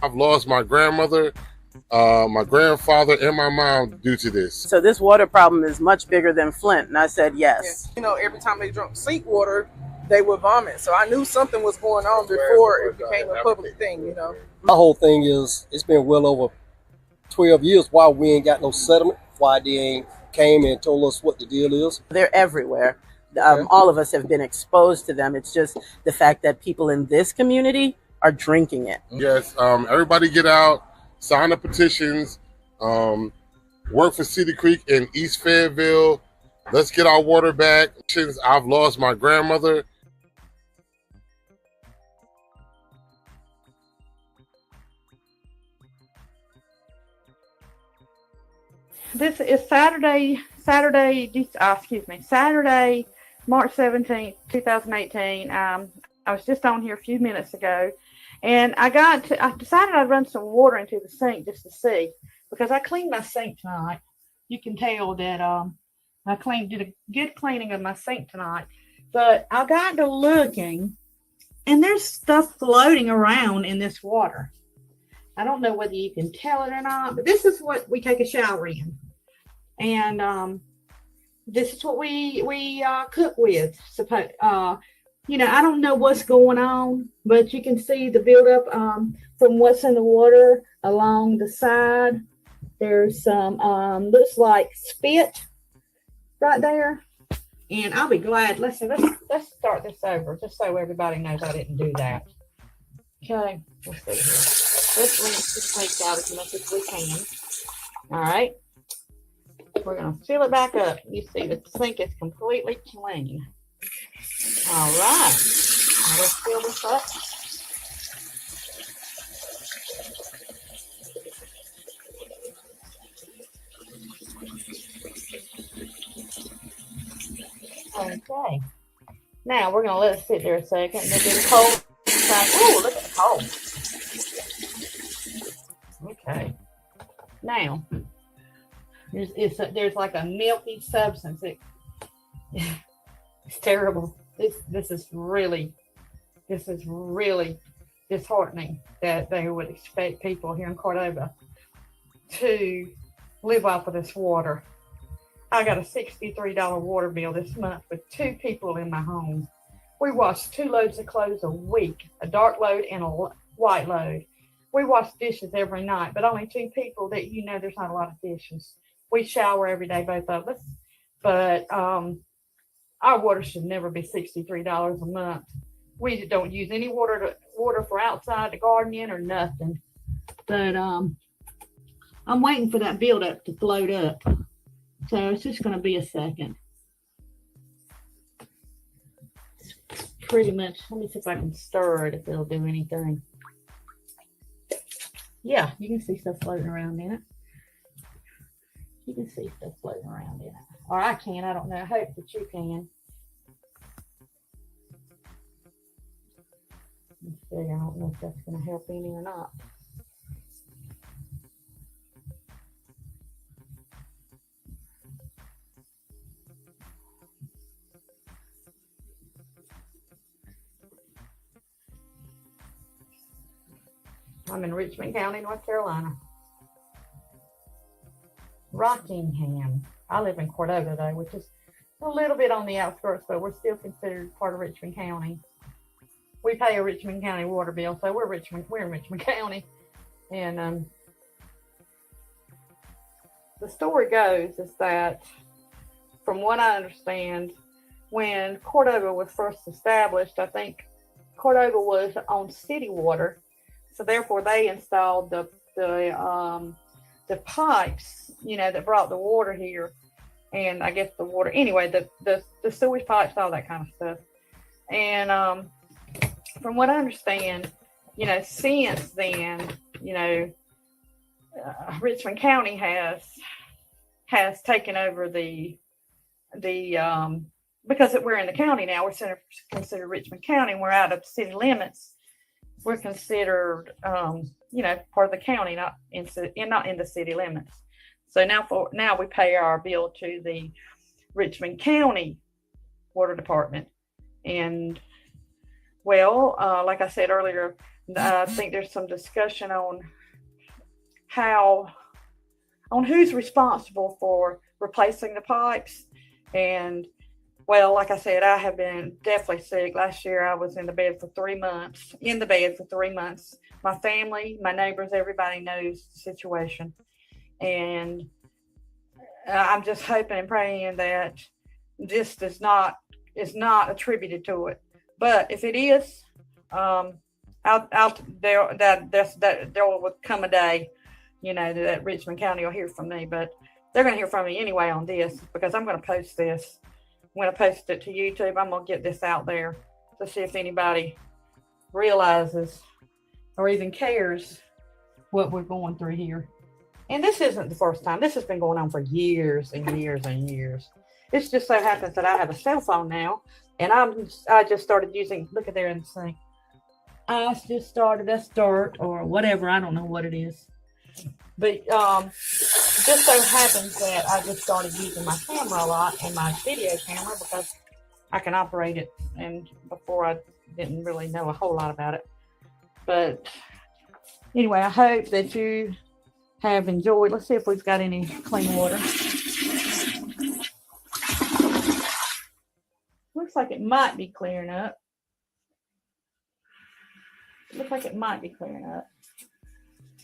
I've lost my grandmother, my grandfather, and my mom due to this. So this water problem is much bigger than Flint. And I said yes. You know, every time they drank sink water, they would vomit. So I knew something was going on before it became a public thing, you know. My whole thing is, it's been well over 12 years. Why we ain't got no settlement? Why they ain't came and told us what the deal is? They're everywhere. All of us have been exposed to them. It's just the fact that people in this community are drinking it. Yes, everybody get out, sign the petitions, work for Cedar Creek in East Fayetteville. Let's get our water back. Since I've lost my grandmother. This is Saturday, March 17th, 2018. I was just on here a few minutes ago, and I decided I'd run some water into the sink just to see, because I cleaned my sink tonight. You can tell that I did a good cleaning of my sink tonight, but I got to looking, and there's stuff floating around in this water. I don't know whether you can tell it or not, but this is what we take a shower in. And this is what we cook with. You know, I don't know what's going on, but you can see the buildup from what's in the water along the side. There's some, looks like spit right there. And I'll be glad. Let's start this over, just so everybody knows I didn't do that. Okay, let's see here. Let's rinse the sink out as much as we can. All right. We're going to fill it back up. You see the sink is completely clean. All right. Now let's fill this up. Okay. Now we're going to let it sit there a second and get it cold. Oh, look at the cold. Okay. Now, there's like a milky substance. It's terrible. This is really disheartening that they would expect people here in Cordova to live off of this water. I got a $63 water bill this month with 2 people in my home. We wash 2 loads of clothes a week, a dark load and a white load. We wash dishes every night, but only 2 people that, you know, there's not a lot of dishes. We shower every day, both of us, but our water should never be $63 a month. We don't use any water for outside the gardening or nothing. But I'm waiting for that buildup to float up. So it's just going to be a second. Pretty much. Let me see if I can stir it, if it'll do anything. Yeah, you can see stuff floating around in it. You can see stuff floating around in it. Or I can, I don't know. I hope that you can. Let's see, I don't know if that's going to help any or not. I'm in Richmond County, North Carolina. Rockingham. I live in Cordova, though, which is a little bit on the outskirts, but we're still considered part of Richmond County. We pay a Richmond County water bill, so we're in Richmond County. And the story goes is that, from what I understand, when Cordova was first established, I think Cordova was on city water. So therefore, they installed the pipes, you know, that brought the water here, and I guess the water anyway, the sewage pipes, all that kind of stuff. And from what I understand, you know, since then, you know, Richmond County has taken over the because we're in the county now, we're considered Richmond County. We're out of city limits. We're considered, you know, part of the county, not in the city limits. So now we pay our bill to the Richmond County Water Department. And well, like I said earlier, I think there's some discussion on who's responsible for replacing the pipes. And well, like I said, I have been definitely sick. Last year I was in the bed for 3 months, My family, my neighbors, everybody knows the situation. And I'm just hoping and praying that this is not attributed to it. But if it is, there will come a day, that Richmond County will hear from me. But they're going to hear from me anyway on this, because I'm going to post this. I'm going to post it to YouTube. I'm going to get this out there to see if anybody realizes or even cares what we're going through here. And this isn't the first time. This has been going on for years and years and years. It just so happens that I have a cell phone now, and I just started using, look at there in the sink. I just started a start or whatever. I don't know what it is. But just so happens that I just started using my camera a lot, and my video camera, because I can operate it. And before I didn't really know a whole lot about it. But anyway, I hope that you have enjoyed. Let's see if we've got any clean water. Looks like it might be clearing up. Looks like it might be clearing up.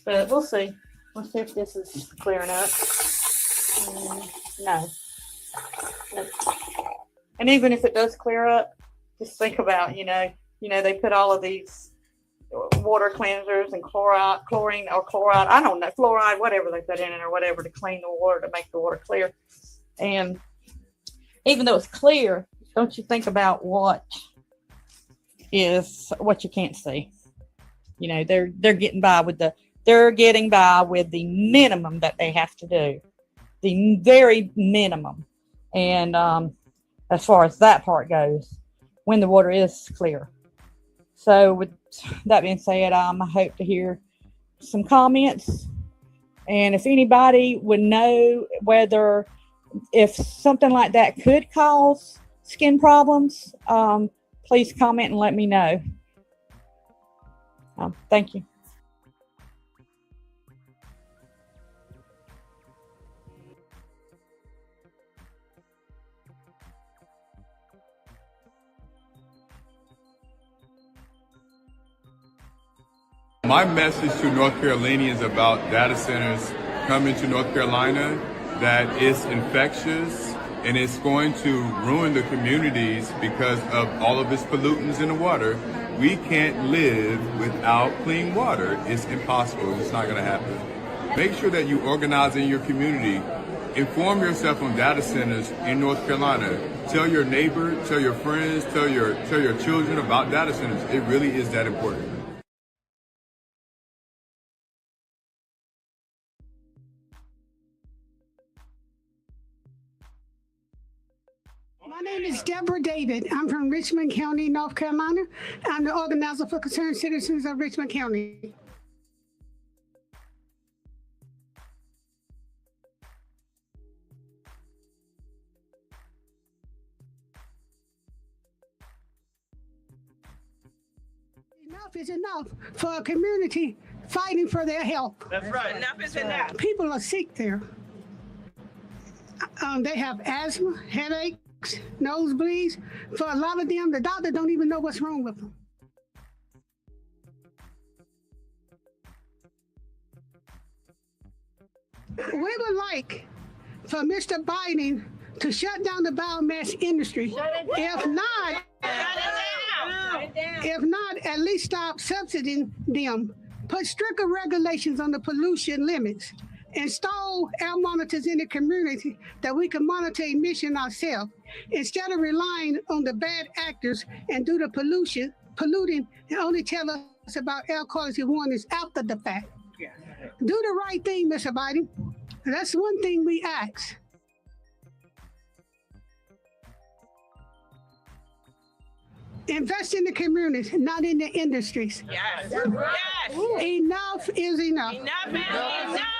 But we'll see. Let's see if this is clearing up. No. And even if it does clear up, just think about, they put all of these water cleansers and chlorine, I don't know, fluoride, whatever they put in it or whatever to clean the water, to make the water clear. And even though it's clear, don't you think about what you can't see. They're getting by with the minimum that they have to do, the very minimum. And as far as that part goes, when the water is clear. So with that being said, I hope to hear some comments. And if anybody would know if something like that could cause skin problems, please comment and let me know. Thank you. My message to North Carolinians about data centers coming to North Carolina, that it's infectious and it's going to ruin the communities because of all of its pollutants in the water. We can't live without clean water. It's impossible. It's not going to happen. Make sure that you organize in your community. Inform yourself on data centers in North Carolina. Tell your neighbor, tell your friends, tell your children about data centers. It really is that important. My name is Deborah David. I'm from Richmond County, North Carolina. I'm the organizer for Concerned Citizens of Richmond County. Enough is enough for a community fighting for their health. That's right. Enough is enough. People are sick there. They have asthma, headaches, nosebleeds. For a lot of them, the doctor don't even know what's wrong with them. We would like for Mr. Biden to shut down the biomass industry. If not, at least stop subsidizing them. Put stricter regulations on the pollution limits. Install air monitors in the community that we can monitor emission ourselves instead of relying on the bad actors and do the polluting and only tell us about air quality warnings after the fact. Do the right thing, Mr. Biden. That's one thing we ask. Invest in the communities, not in the industries. Yes. Yes. Enough is enough. Enough is enough.